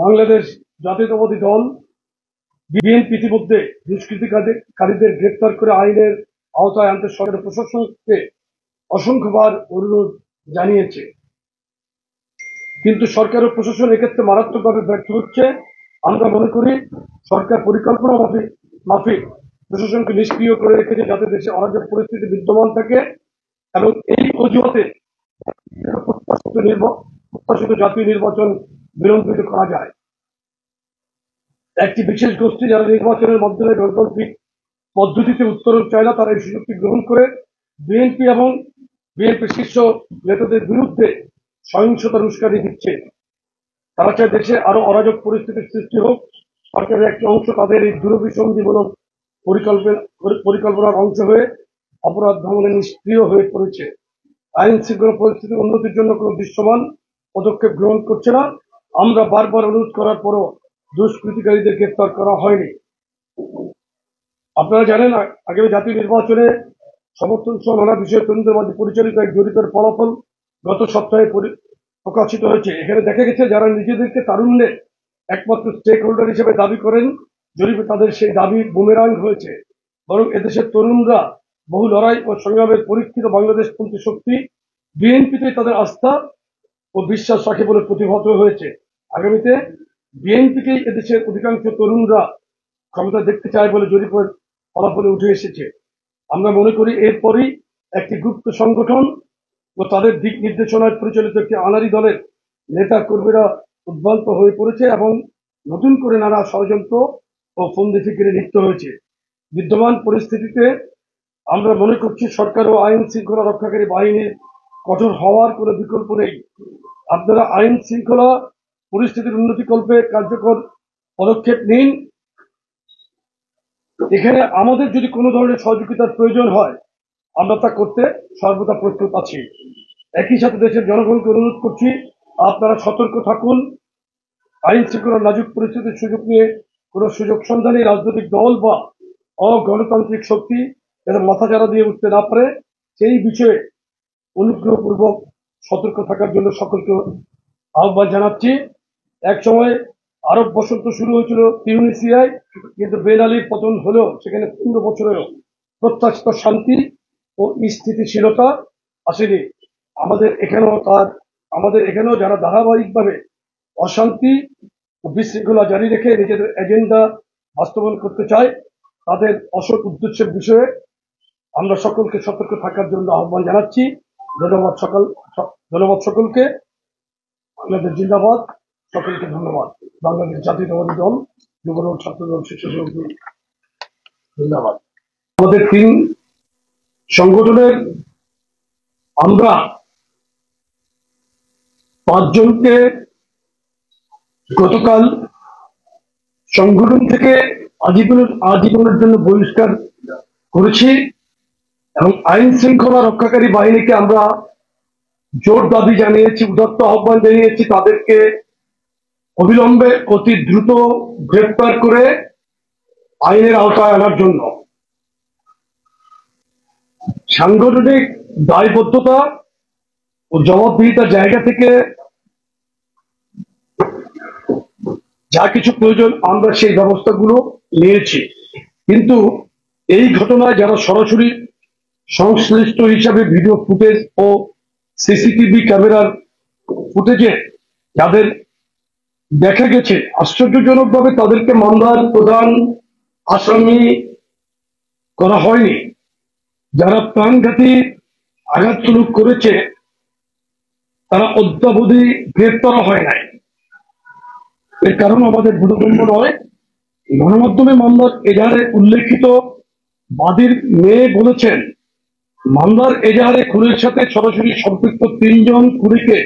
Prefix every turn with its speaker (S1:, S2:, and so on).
S1: বাংলাদেশ জাতীয়তাবাদী দল বিএনপি ইতিমধ্যে দুষ্কৃতিকারীদের গ্রেপ্তার করে আইনের আওতায় আনতে সরকারের প্রশাসনকে অসংখ্যবার অনুরোধ জানিয়েছে, কিন্তু সরকার ও প্রশাসন এক্ষেত্রে মারাত্মকভাবে ব্যর্থ হচ্ছে। আমরা মনে করি সরকার পরিকল্পনা মাফিক প্রশাসনকে নিষ্ক্রিয় করে রেখেছে, যাতে দেশে অরাজক পরিস্থিতি বিদ্যমান থাকে এবং এই অজুহাতে প্রত্যাশিত জাতীয় নির্বাচন বিলম্বিত করা যায়। একটি বিশেষ গোষ্ঠী যারা নির্বাচনের মাধ্যমে গণতান্ত্রিক পদ্ধতিতে উত্তরণ চায় না, তারা এই সুযোগটি গ্রহণ করে বিএনপি এবং বিএনপির শীর্ষ নেতাদের বিরুদ্ধে সহিংসতার উস্কানি দিচ্ছে। তারা চায় দেশে আরো অরাজক পরিস্থিতির সৃষ্টি হোক। সরকারের একটি অংশ তাদের এই দূরভিসন্ধিমূলক পরিকল্পনার অংশ হয়ে অপরাধ দমনে নিষ্ক্রিয় হয়ে পড়েছে। আইন শৃঙ্খলা পরিস্থিতির উন্নতির জন্য কোনো দৃশ্যমান পদক্ষেপ গ্রহণ করছে না। আমরা বারবার অনুরোধ করার পরও দুষ্কৃতিকারীদের গ্রেপ্তার করা হয়নি। আপনারা জানেন, আগামী জাতীয় নির্বাচনে সমর্থন সহ নানা বিষয়ে তরুণদের মাঝে পরিচালিত এক জরিপের ফলাফল গত সপ্তাহে প্রকাশিত হয়েছে। এখানে দেখা গেছে, যারা নিজেদেরকে তারুণ্যের একমাত্র স্টেক হোল্ডার হিসেবে দাবি করেন, জরিপে তাদের সেই দাবি বুমেরাং হয়েছে। বরং এদেশের তরুণরা বহু লড়াই ও সংগ্রামের পরীক্ষিত বাংলাদেশপন্থী শক্তি বিএনপিতে তাদের আস্থা ও বিশ্বাস রাখে বলে প্রতিহত হয়েছে। আগামীতে বিএনপিকেই এদেশের অধিকাংশ তরুণরা ক্ষমতা দেখতে চায় বলে জরিপের ফলাফলে উঠে এসেছে। আমরা মনে করি এরপরই একটি গুপ্ত সংগঠন ও তাদের দিক নির্দেশনায় পরিচালিত একটি আনারি দলের নেতা কর্মীরা উদ্ভ্রান্ত হয়ে পড়েছে এবং নতুন করে নানা ষড়যন্ত্র ও ফন্দি ফিকিরে লিপ্ত হয়েছে। বিদ্যমান পরিস্থিতিতে আমরা মনে করছি সরকার ও আইন শৃঙ্খলা রক্ষাকারী বাহিনীর কঠোর হওয়ার কোনো বিকল্প নেই। আপনারা আইন শৃঙ্খলা পরিস্থিতির উন্নতিকল্পে কার্যকর পদক্ষেপ নিন। এখানে আমাদের যদি কোনো ধরনের সহযোগিতার প্রয়োজন হয়, আমরা তা করতে সর্বদা প্রস্তুত আছি। একই সাথে দেশের জনগণকে অনুরোধ করছি, আপনারা সতর্ক থাকুন। আইন শৃঙ্খলার নাজুক পরিস্থিতির সুযোগ নিয়ে কোন সুযোগ সন্ধানী রাজনৈতিক দল বা অগণতান্ত্রিক শক্তি যারা মাথাচাড়া দিয়ে উঠতে না পারে, সেই বিষয়ে অনুগ্রহপূর্বক সতর্ক থাকার জন্য সকলকে আহ্বান জানাচ্ছি। এক সময় আরব বসন্ত শুরু হয়েছিল তিউনিসিয়ায়, কিন্তু বেন আলীর পতন হলেও সেখানে 15 বছরেও প্রত্যাশিত শান্তি ও স্থিতিশীলতা আসেনি। আমাদের এখানেও যারা ধারাবাহিকভাবে অশান্তি ও বিশৃঙ্খলা জারি রেখে নিজেদের এজেন্ডা বাস্তবায়ন করতে চায়, তাদের অসৎ উদ্দেশ্যের বিষয়ে আমরা সকলকে সতর্ক থাকার জন্য আহ্বান জানাচ্ছি। ধন্যবাদ সকলকে। বাংলাদেশ জিন্দাবাদ। সকলকে ধন্যবাদ। বাংলাদেশ জাতীয়তাবাদী দল, যুবদল, ছাত্রদল, স্বেচ্ছাসেবক দল জিন্দাবাদ। আমাদের 3 সংগঠনের আমরা 5 জনকে গতকাল সংগঠন থেকে আজীবনের জন্য বহিষ্কার করেছি এবং আইন শৃঙ্খলা রক্ষাকারী বাহিনীকে আমরা জোর দাবি জানিয়েছি, উদাত্ত আহ্বান জানিয়েছি তাদেরকে অবিলম্বে অতি দ্রুত গ্রেপ্তার করে আইনের আওতায় আনার জন্য। সাংগঠনিক দায়বদ্ধতা ও জবাবদিহিতার জায়গা থেকে যা কিছু প্রয়োজন আমরা সেই ব্যবস্থাগুলো নিয়েছি, কিন্তু এই ঘটনায় যারা সরাসরি সংশ্লিষ্ট হিসাবে ভিডিও ফুটেজ ও সিসিটিভি ক্যামেরার ফুটেজে যাদের দেখা গেছে, আশ্চর্যজনকভাবে তাদেরকে মামলার প্রধান আসামি করা হয়নি। যারা প্রাণঘাতী আঘাতজনক করেছে তারা অদ্যাবধি গ্রেপ্তার হয় নাই। এর কারণ আমাদের বোধগম্য নয়। গণমাধ্যমে মামলার এজাহারে উল্লেখিত বাদীর মেয়ে বলেছেন, মামলার এজাহারে খুনের সাথে সরাসরি সম্পৃক্ত 3 জন খুনিকে